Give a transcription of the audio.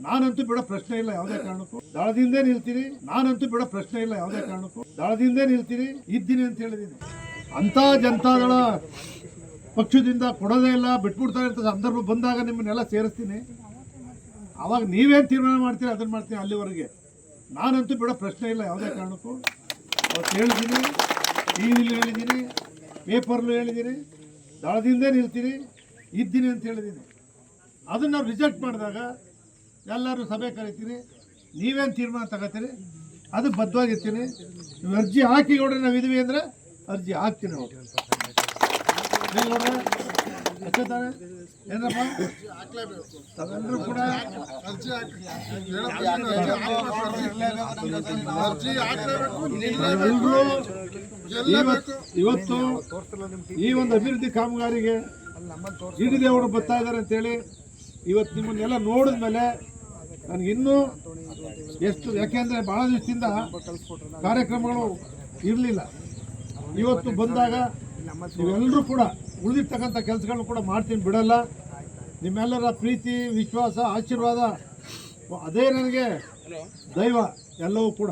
ನಾನಂತೂ ಬಿಡೋ ಪ್ರಶ್ನೆ ಇಲ್ಲ ಯಾವುದೇ ಕಾರಣಕ್ಕೂ. ದಳದಿಂದೇ ನಿಲ್ತೀನಿ. ನಾನಂತೂ ಬಿಡೋ ಪ್ರಶ್ನೆ ಇಲ್ಲ ಯಾವುದೇ ಕಾರಣಕ್ಕೂ. ದಳದಿಂದೇ ನಿಲ್ತೀನಿ, ಇದ್ದೀನಿ ಅಂತ ಹೇಳಿದ್ದೀನಿ. ಅಂತ ಜನತಾದಳ ಪಕ್ಷದಿಂದ ಕೊಡೋದೇ ಇಲ್ಲ, ಬಿಟ್ಬಿಡ್ತಾ ಇರ್ತದೆ. ಸಂದರ್ಭ ಬಂದಾಗ ನಿಮ್ಮನ್ನೆಲ್ಲ ಸೇರಿಸ್ತೀನಿ. ಆವಾಗ ನೀವೇನು ತೀರ್ಮಾನ ಮಾಡ್ತೀರಿ ಅದನ್ನು ಮಾಡ್ತೀನಿ. ಅಲ್ಲಿವರೆಗೆ ನಾನಂತೂ ಬಿಡೋ ಪ್ರಶ್ನೆ ಇಲ್ಲ ಯಾವುದೇ ಕಾರಣಕ್ಕೂ. ಅವತ್ತು ಹೇಳಿದ್ದೀನಿ, ಟಿ ವಿಲಿ ಹೇಳಿದ್ದೀನಿ, ಪೇಪರ್ಲು ಹೇಳಿದ್ದೀನಿ, ದಳದಿಂದೇ ನಿಲ್ತೀನಿ, ಇದ್ದೀನಿ ಅಂತ ಹೇಳಿದ್ದೀನಿ. ಅದನ್ನು ನಾವು ರಿಜೆಕ್ಟ್ ಮಾಡಿದಾಗ ಎಲ್ಲರೂ ಸಭೆ ಕರಿತೀನಿ. ನೀವೇನು ತೀರ್ಮಾನ ತಗೋತೀರಿ ಅದು ಬದ್ಧವಾಗಿರ್ತೀನಿ. ನೀವು ಅರ್ಜಿ ಹಾಕಿ ನೋಡ್ರಿ, ನಾವು ಇದೀವಿ ಅಂದರೆ ಅರ್ಜಿ ಹಾಕ್ತೀನಿ. ನೋಡ್ರಿ ತಾನೆ ಏನಪ್ಪ, ತಾವೆಲ್ಲರೂ ಕೂಡ ಇವತ್ತು ಈ ಒಂದು ಅಭಿವೃದ್ಧಿ ಕಾಮಗಾರಿಗೆ ಜಿಡಿದೇವರು ಬರ್ತಾ ಇದ್ದಾರೆ ಅಂತೇಳಿ ಇವತ್ತು ನಿಮ್ಮನ್ನೆಲ್ಲ ನೋಡಿದ್ಮೇಲೆ ನನಗಿನ್ನೂ ಎಷ್ಟು, ಯಾಕೆಂದರೆ ಭಾಳ ದಿವಸದಿಂದ ಕಾರ್ಯಕ್ರಮಗಳು ಇರಲಿಲ್ಲ. ಇವತ್ತು ಬಂದಾಗ ನೀವೆಲ್ಲರೂ ಕೂಡ ಉಳಿದಿರ್ತಕ್ಕಂಥ ಕೆಲಸಗಳನ್ನು ಕೂಡ ಮಾಡ್ತೀನಿ, ಬಿಡಲ್ಲ. ನಿಮ್ಮೆಲ್ಲರ ಪ್ರೀತಿ, ವಿಶ್ವಾಸ, ಆಶೀರ್ವಾದ ಅದೇ ನನಗೆ ದೈವ ಎಲ್ಲವೂ ಕೂಡ.